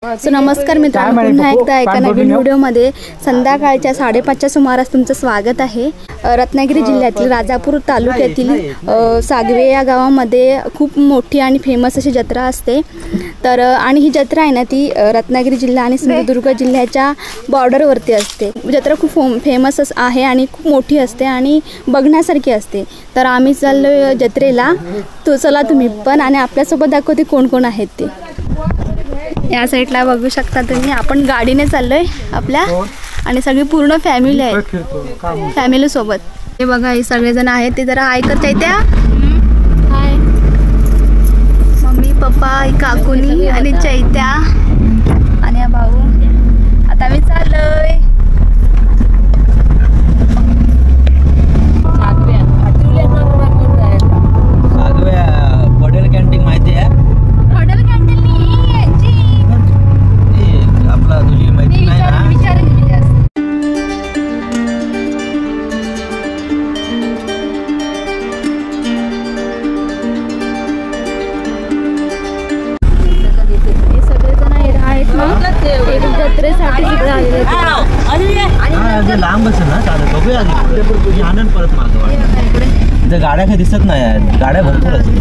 So नमस्कार मित्रांनो, पुन्हा एकदा एका नवीन व्हिडिओमध्ये संध्याकाळच्या 5:30च्या सुमारास तुमचं स्वागत आहे। रत्नागिरी जिल्ह्यातील राजापूर तालुक्यातील सागवे या गावामध्ये खूप मोठी आणि फेमस अशी जत्रा असते। तर आणि ही जत्रा आहे ना ती रत्नागिरी जिल्हा आणि सिंधुदुर्ग जिल्ह्याच्या बॉर्डरवरती असते। जत्रा खूप फेमस आहे आणि खूप मोठी असते आणि बघण्यासारखी असते। तर आम्ही चाललो जत्रेला, तो चला तुम्ही पण, आणि आपल्यासोबत दाखवते कोण कोण आहेत ते। या साईडला बघू शकता तुम्ही, आपण गाडीने चाललोय आपल्या आणि सगळी पूर्ण फॅमिली आहे, फॅमिली सोबत। हे बघा हे सगळेजण आहेत, ते जरा हाय करता येत्या, हाय मम्मी पप्पा काकूनी आणि चैत्या आणि भाऊ। आता मी चाललोय लांब असेल ना, चालत बघूया आनंद परत मागं। गाड्या काही दिसत नाही, गाड्या भरपूर असतील।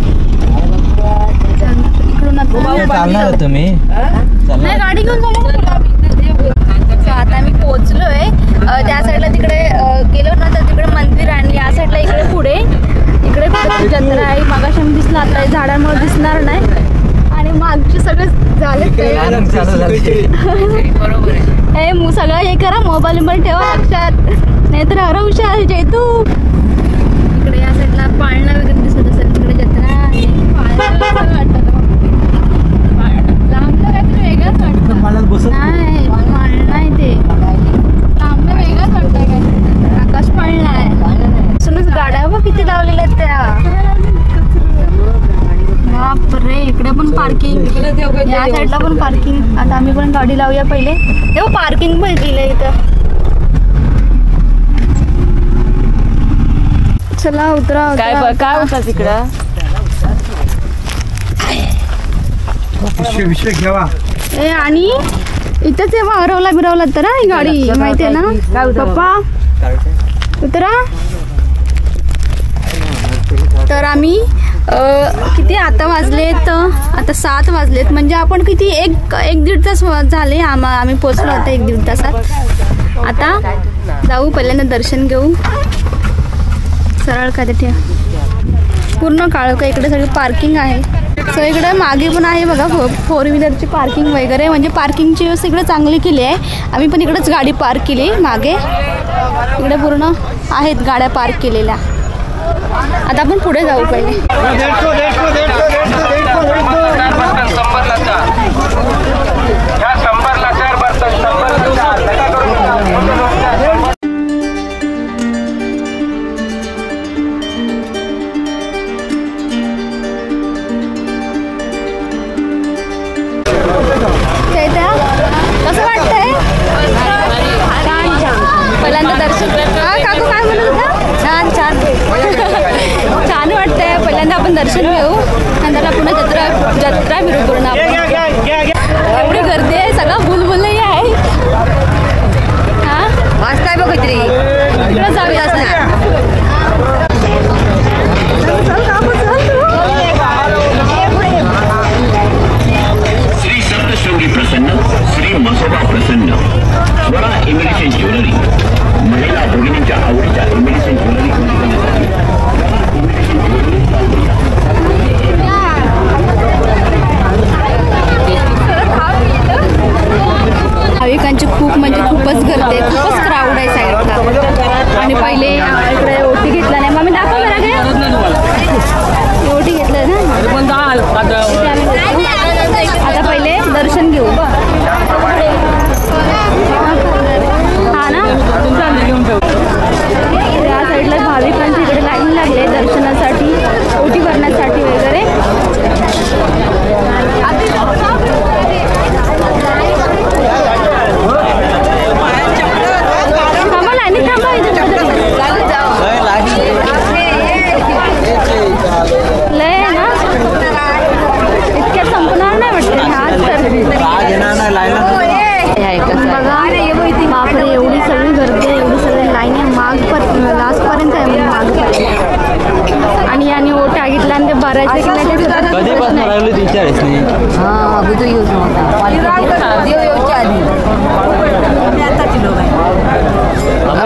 चालणार तुम्ही? गाडी घेऊन आता आम्ही पोहोचलोय त्या साईडला, तिकडे गेलो ना तर तिकडे मंदिर, आणि या साईडला इकडे पुढे जत्रा आहे। मागाशी दिसला, आता झाडांमुळे दिसणार नाही, आणि मागचे सगळे झाले सगळं हे करा, मोबाईल मध्ये ठेवा लक्षात, नाही तर हरवू जेतू। इकडे या साईडला पाळणा वगैरे दिसत असेल, तिकडे जत्रा आहे। लांबला काहीतरी वेगळंच वाटतं, नाही पाळणा आहे ते, लांबला वेगळंच वाटतंय काय, आकाश पाळणा आहे। सुनच गाड्या बघ किती लावलेल्या आहेत त्या, बापरे। इकडे पण पार्किंग, या साईडला पण पार्किंग। आता आम्ही पण गाडी लावूया पहिले, तेव्हा पार्किंग पण दिलंय इथं। चला उतरा, काय होता तिकडं आणि इथंच हरवला बिरवला तर ही गाडी, माहितीये ना पप्पा, उतरा। तर आम्ही किती आता वाजलेत, आता 7 वाजलेत, म्हणजे आपण किती एक दीड तास झाले आम्ही पोहोचलो आता 1-1.5 तासात। आता जाऊ, पहिल्यांदा दर्शन घेऊ, सरळ का ते पूर्ण काळं का, इकडे सगळी पार्किंग आहे। सो इकडे मागे पण आहे बघा 4 व्हीलरची पार्किंग वगैरे, म्हणजे पार्किंगची व्यवस्था इकडे चांगली केली आहे। आम्ही पण इकडेच गाडी पार्क केली मागे, इकडे पूर्ण आहेत गाड्या पार्क केलेल्या। आता आपण पुढे जाऊ पहिले। कसं वाटतंय? पहिल्यांदा दर्शन, काकू काय म्हणत होता? छान छान छान वाटतंय। पहिल्यांदा आपण दर्शन घेऊ, नंतर पुन्हा जत्रा फिरू पूर्ण आपण। एवढी गर्दी आहे, सगळं बुलबुलही आहे। हा वाजताय बघ तरी, इकडे जाऊया श्री सप्तशृंगी प्रसन्न, श्री मसोबा प्रसन्न, स्वरा इमिटेशन ज्वेलरी, महिला भगिनींच्या आवडीच्या इमिटेशन ज्वेलरी भाविकांची खूप म्हणजे खूपच गर्दी आहे, खूपच क्राऊड आहे साईडला। आणि पहिले इकडे ओटी घेतला नाही, मग मी दाखव मला काय ओटी घेतलं ना, आता पहिले दर्शन घेऊ। हा ना बघा बापरे, एवढी सगळी गर्दी आहे, एवढी सगळी लाईन आहे, लास्टपर्यंत आहे मागपर्यंत. आणि याने ओट आगितला आणि ते भरायचं की नाही ते कधीपासून लागली 3-4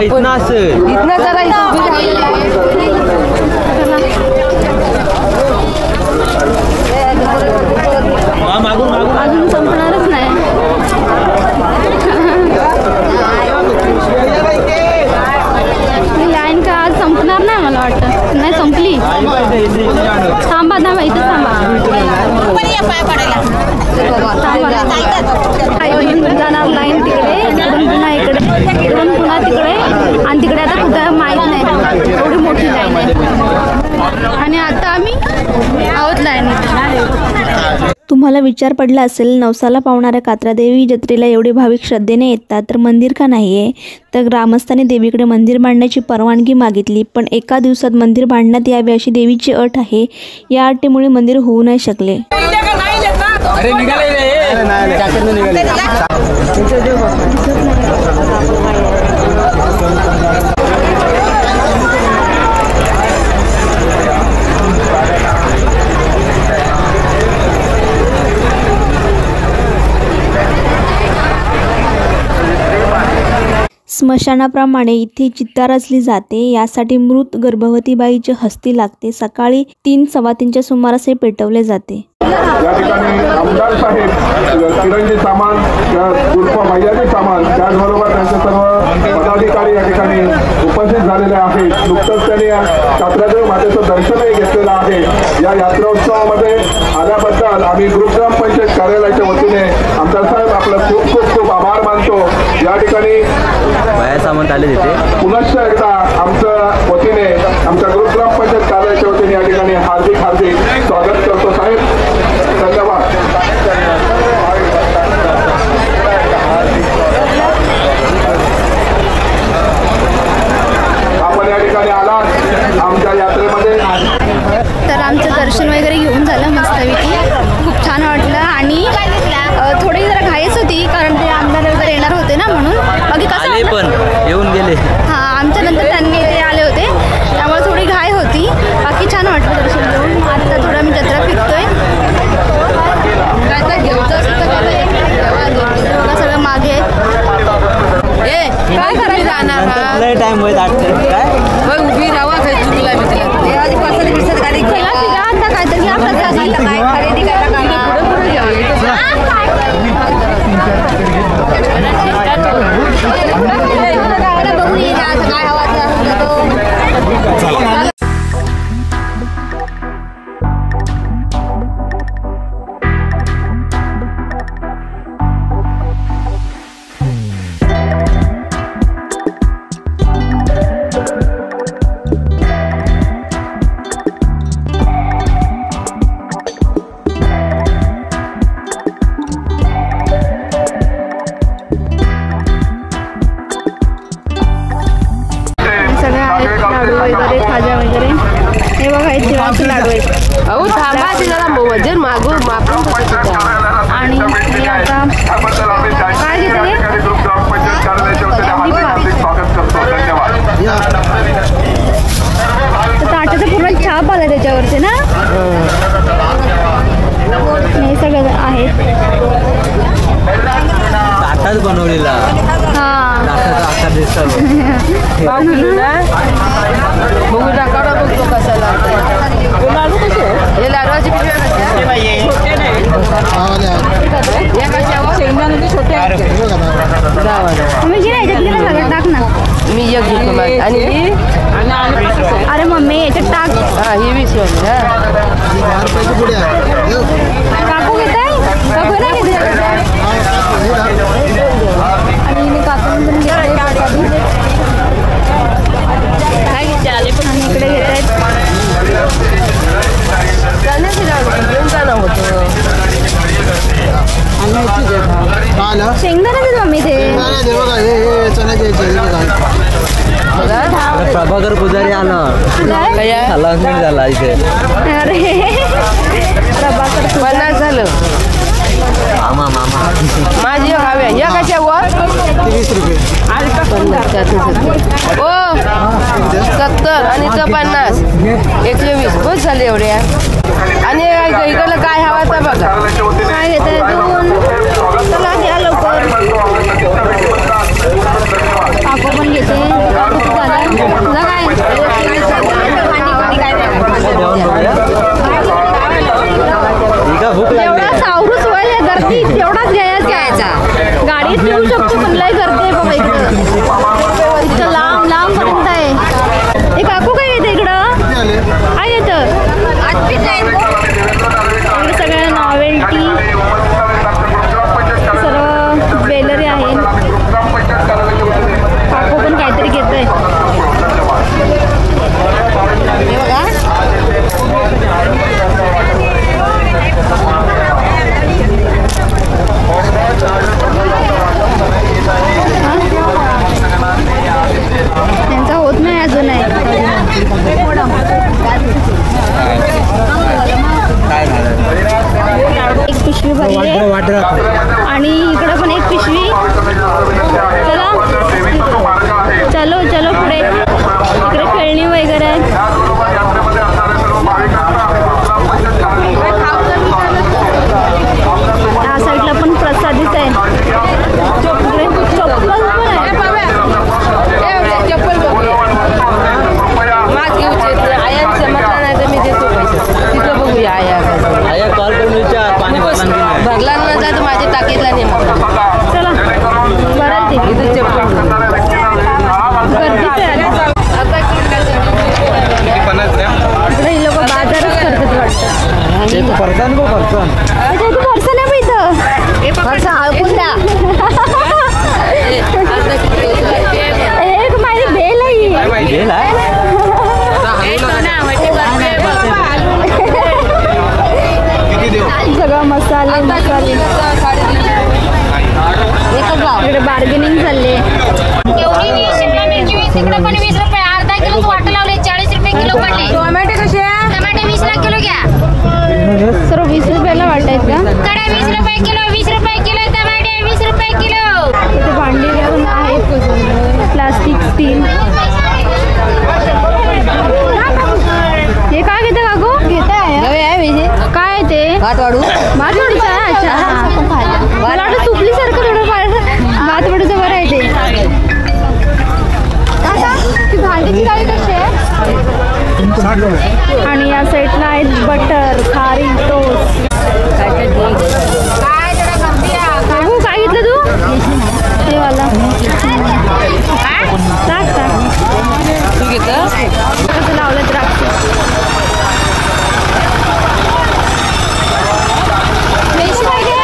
इतना असेल इतना मागून मागून अजून संपणारच नाही. लाईन का आज संपणार नाही मला वाटतं. नाही संपली. थांबा थांबा इथं थांबा. जाणार लाईन तिकडे, इकडून पुन्हा इकडे, इकडून पुन्हा तिकडे, आणि तिकडे आता कुठं माहीत नाही, एवढी मोठी लाईन आहे. आणि आता आम्ही आहोत लाईन. तुम्हाला विचार पडला असेल, नवसाला पावणाऱ्या कात्रादेवी जत्रेला एवढे भाविक श्रद्धेने येतात तर मंदिर का नाही आहे? तर ग्रामस्थांनी देवीकडे मंदिर बांधण्याची परवानगी मागितली, पण एका दिवसात मंदिर बांधण्यात यावे अशी देवीची अट आहे. या अटीमुळे मंदिर होऊ नाही शकले. स्मशानाप्रमाणे इथे चिता रचली जाते. यासाठी मृत गर्भवती बाईची हस्ती लागते. सकाळी 3-3:15च्या सुमारास हे पेटवले जाते. या ठिकाणी आमदार साहेब, किरणजी सामान, उर्फ मैयाजी सामान, त्याचबरोबर त्यांचे सर्व पदाधिकारी या ठिकाणी उपस्थित झालेले आहेत. नुकतंच त्यांनी कात्रादेव मातेचं दर्शनही घेतलेलं आहे. या यात्रोत्सवामध्ये आल्याबद्दल आम्ही ग्रुप ग्रामपंचायत कार्यालयाच्या वतीने आमदार साहेब आपलं खूप खूप खूप आभार मानतो. या ठिकाणी सामान आले तिथे पुनश्च एकदा आमच्या वतीने, आमच्या ग्रुप ग्रामपंचायत कार्यालयाच्या वतीने या ठिकाणी हार्दिक हार्दिक स्वागत करतो साहेब. धन्यवाद. आपण या ठिकाणी आलात आमच्या यात्रेमध्ये. तर आमचं दर्शन वगैरे घेऊन झालं मस्तपैकी, खूप छान वाटलं. आणि थोडी जरा घाईच होती कारण ते आमदार वगैरे येणार होते ना, म्हणून. बाकी कसं आले पण येऊन गेले. हां, आमच्या नंतर त्यांनी ते आले होते, त्यामुळे थोडी घाई होती. बाकी छान वाटलं दर्शन घेऊन. आता थोडं मी जत्रा फिरतोय. सगळं मागे काय करायचं जाणार टाइम होईल काय उभी राहा चुकला आता काहीतरी घ्या प्रसादी. खरेदी वगैरे, खाजा वगैरे. हे बघा, हे तिळाचे लाडू आहेत. अहो थांबा, ते जरा वजन मागू मापून. आणि हे आता काय घेतले? ताटाचं पूर्ण छाप आला त्याच्यावरती ना. हे सगळं आहेत. ताटाच बनवलेला. हां, आकार दिसतो. बघू टाका बघतो कसा लागतो. लाडू कसे हे लाडूची शेंगदाणे छोटे तुम्ही सगळं टाक ना. मी एक घेतो आणि ही. अरे मम्मी याच्यात टाक. हा, ही 20 वाली. काकू घेत आहे, काकू नाही घेते. आणि हिने काकून पण घेतले. काय घेते आले पण इकडे घेत आहेत. शेंगदाणे देत मम्मी ते. प्रभाकर पुजारी आला झाला इथे. अरे प्रभाकर 50 झालं. मामा माझी हव्या या कशा ओ 70 आणि इथं 50 120 बस झाले एवढ्या. आणि इकडलं काय हवा तर बघा काय घेताय दोन. चला घ्या लवकर. काकू पण घेते. तुझा काय एवढा सावरूच होईल गर्दी तेवढाच घ्यायचा. गाडीत येऊ शकतो पण लय गर्दी आहे बाबा इकडं. इथं लांब लांब पर्यंत आहे. हे काकू काय येतं इकडं काय येतं इकडे सगळ्या नॉवेल्टी सर्व ज्वेलरी आहे. काकू पण काहीतरी घेतोय हे बघा. त्यांचा होत नाही अजून आहे. एक पिशवी भरली आणि इकडं पण एक पिशवी. चला चलो चलो पुढे. इकडे खेळणी वगैरे आहेत. या साईडला पण प्रसादीच आहे. इकडे चप्पल पण आहे. चप्पल बघूया मात घेऊचे आयांचं म्हटलं नाही तर मी देतो पैसे. तिथं बघूया आया कॉल करून विचार पाणी भरला न जा तर माझ्या टाकीतला नाही म्हटलं. चला बरं ते इथं चप्पल गर्दीच आहे. इकडे ही लोक बाजारच करतात वाटतं. फरसान गो फरसान अच्छा तू फरसा नाही इथं फरसा ऐकून द्या. एक माझी बेल आहे. सगळं मसाले इकडे बार्गेनिंग चालले. शिमला मिरची 20 इकडे पण 20 रुपये. अर्धा किलो वाट लावले 40 रुपये किलो पडले. टोमॅटो कसे आहे? टमाटे 20 ला किलो घ्या. सर्व 20 रुपयाला वाटायत का? कडे 20 रुपये किलो. 20 रुपये किलो टमाटे 20 रुपये किलो. इथे भांडी घेऊन आहेत प्लास्टिक स्टील. हे काय घेते काकू घेताय काय ते भातवाडू भातवाडूचं आहे. अच्छा मला वाटतं सुपलीसारखं थोडं भातवाडूचं बरं आहे ते. ती भांडीची गाडी कशी आहे. आणि या साईडला आहेत बटर खारी टोस्ट. काकू काय घेतलं तू ते वाला टाक टाक. तू घेतं कसं लावलं द्राक्ष. मेशी पाहिजे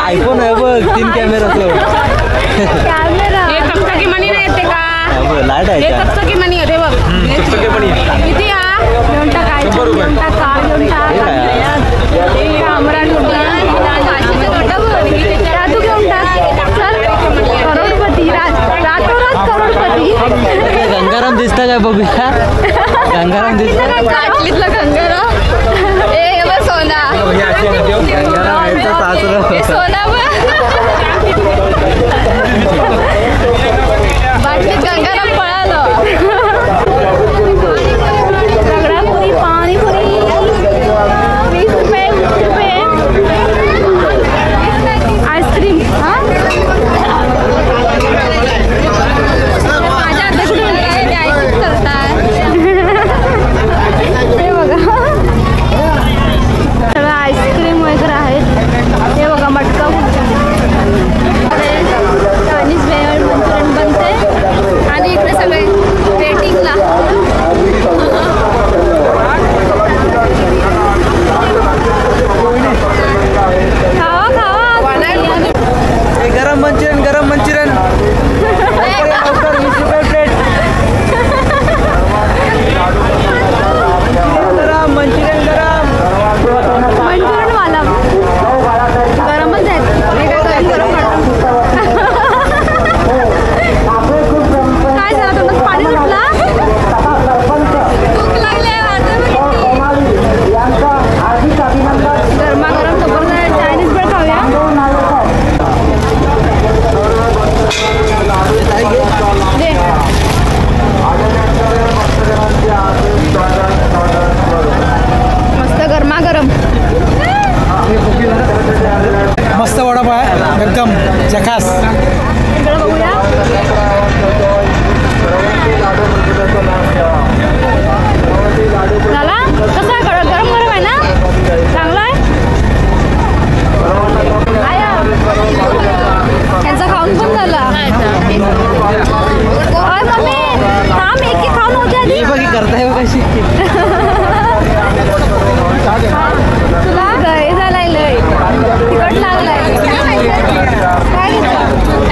आयफोन आहे बघ 3 कॅमेरा की मनी नाही येते का लाईट आहे की मनी येते बघ किती घेऊन टाकाय घेऊन टाका घेऊन टाका कॅमेरा घेऊन तू घेऊन टाक चल करोडपती रातोरात करोडपती गंगाराम दिसता काय बघूया गंगाराम दिसता काटलीतला गंगाराम ए बघ सोना सोना बाटलीत गंगाराम पळालो रगडापुरी पाणीपुरी 20 रुपये 20 रुपये आईस्क्रीम हा झकास. इकडे बघूया. झाला कसा आहे? गरम गरम आहे ना? चांगला आहे. त्यांचा खाऊन पण झाला. मम्मी थांब, एक खाऊन होते आधी. करताय कशी तुला हे झालाय लय तिकट लागलाय. काय घेतलं?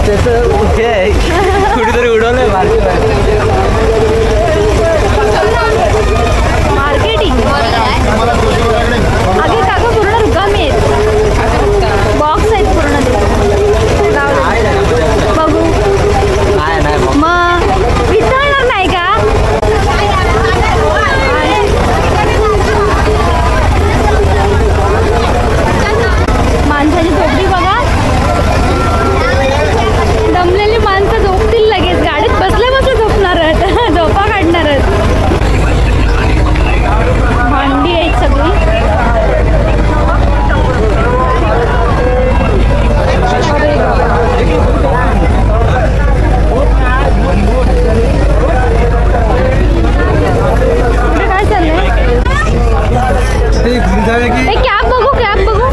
त्याचं हे आहे कुठेतरी उडवलंय मार्केटिंग आगे काका पूर्ण रिकामी आहेत, बॉक्स आहेत पूर्ण बघू मग वितळणार नाही का? माणसाची झोपडी बघा, दमलेली माणसं झोपतील लगेच, गाडीत बसल्या बसल्या झोपणार आहेत, झोपा काढणार आहेत. भांडी आहेत सगळी. काय चाललंय? कॅब बघू, कॅब बघू.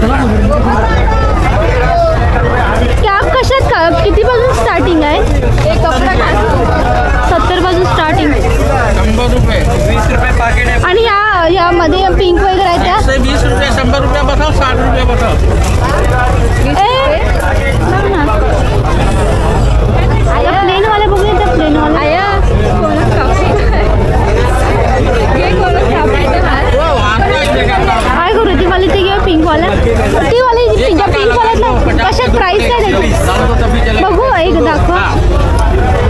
कॅब कशात का किती पासून स्टार्टिंग आहे? एक कपडा 70 पासून स्टार्टिंग. 100 रुपये, 20 रुपये पाकिट आहे. आणि यामध्ये पिंक वगैरे आहे त्या 20 रुपये, 100 रुपये बताओ, 60 रुपये बताओ. प्लेन वाले बघूया, त्या प्लेन वाले काय करू? ती वाली ती घेऊ, पिंक वाला, ती वाली पिंक वाला ना. कशात प्राइस काय त्याची बघू, एक दाखवा.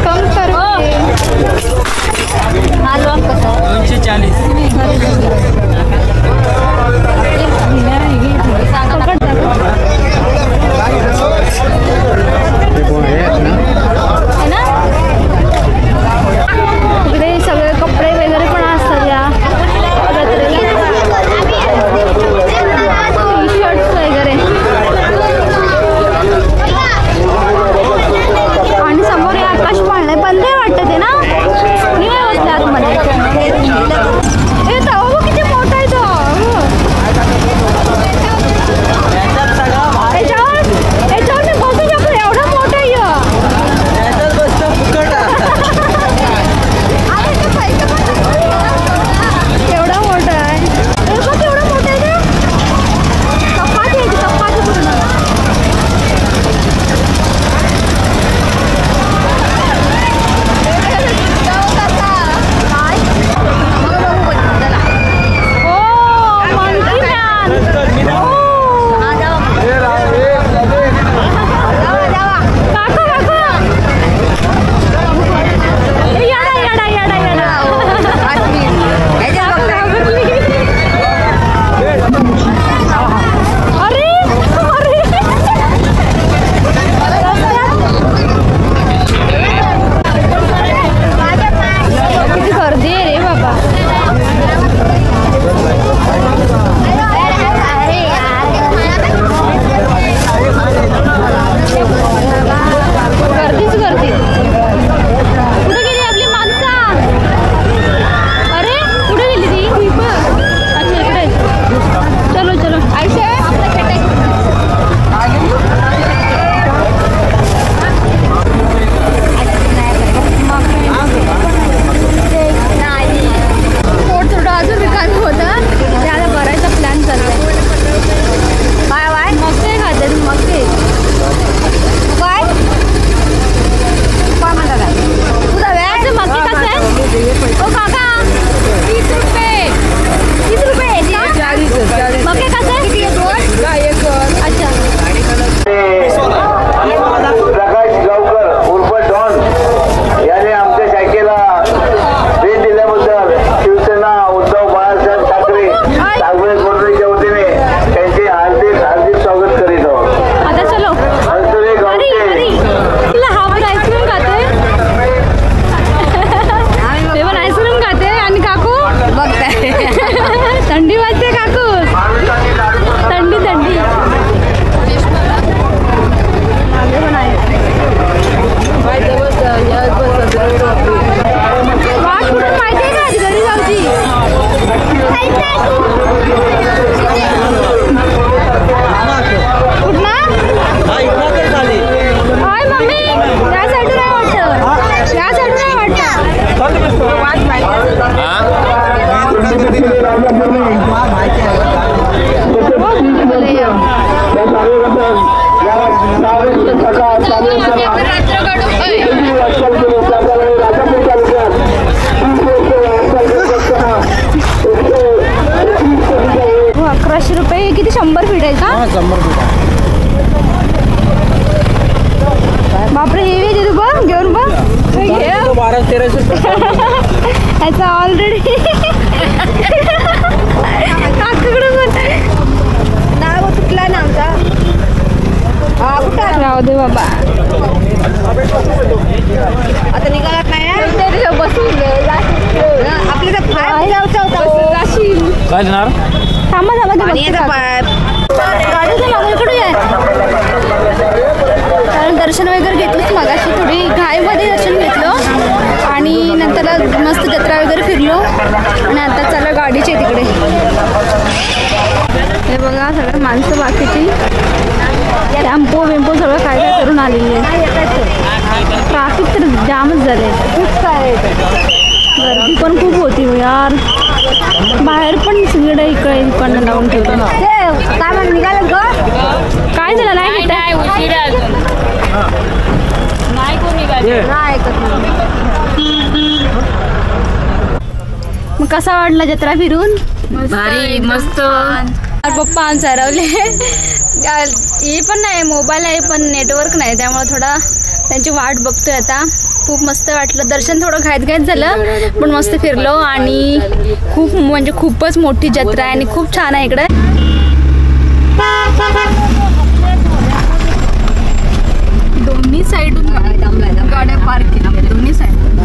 कम करू. हलवा कसा 240. इकडे सगळे कपडे वगैरे पण असतात, या टी शर्ट्स वगैरे. आणि समोर हे आकाश पाळलंय, बंद आहे वाटतं ते ना, मी नाही बसले आतमध्ये. हे तवा किती मोठं बापरे हेवी आहे तू बघ घेऊन बघ 1200-1300 ह्याचा ऑलरेडी नाव तुटला ना आमचा राहू दे बाबा आता निघालात नाही बसून आपले तर पाय जायचा होता काय देणार थांबा गाडीचं मागूकडे आहे कारण दर्शन वगैरे घेतलंच मगाशी थोडी घाईमध्ये दर्शन घेतलं आणि नंतर मस्त जत्रा वगैरे फिरलो आणि आता चाललं गाडीचे तिकडे हे बघा सगळं माणसं बाकीची टॅम्पो वेम्पो सगळं काय काय करून आलेली आहे ट्राफिक तर जामच झाले खूप काय गर्दी पण खूप होती यार बाहेर पण सगळीकडे इकडे इकडनं लावून ठेवलं काय म्हण निघालं ग काय झालं नाही मग कसा वाटला जत्रा फिरून भारी मस्त पप्पा आमचे हरवले हे पण नाही मोबाईल आहे पण नेटवर्क नाही त्यामुळे थोडा त्यांची वाट बघतोय आता खूप मस्त वाटलं दर्शन थोडं घाईत झालं पण मस्त फिरलो आणि खूप म्हणजे खूपच मोठी जत्रा आहे आणि खूप छान आहे इकडे दोन्ही साईडून गाड्या पार्क केल्या दोन्ही साईड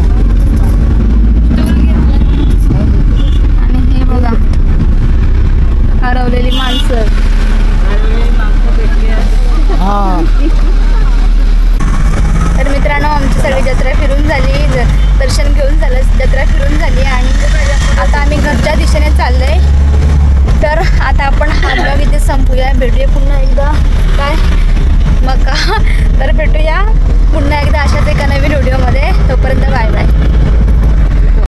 आणि हे बघा हरवलेली माणसं तर मित्रांनो आमची सगळी जत्रा फिरून झाली दर्शन घेऊन झालं जत्रा फिरून झाली आणि आता आम्ही घरच्या दिशेने चाललोय तर आता आपण हा ब्लॉग इथे संपूया भेटूया पुन्हा एकदा काय मग तर भेटूया पुन्हा एकदा अशाच एका नवीन व्हिडिओमध्ये तोपर्यंत बाय बाय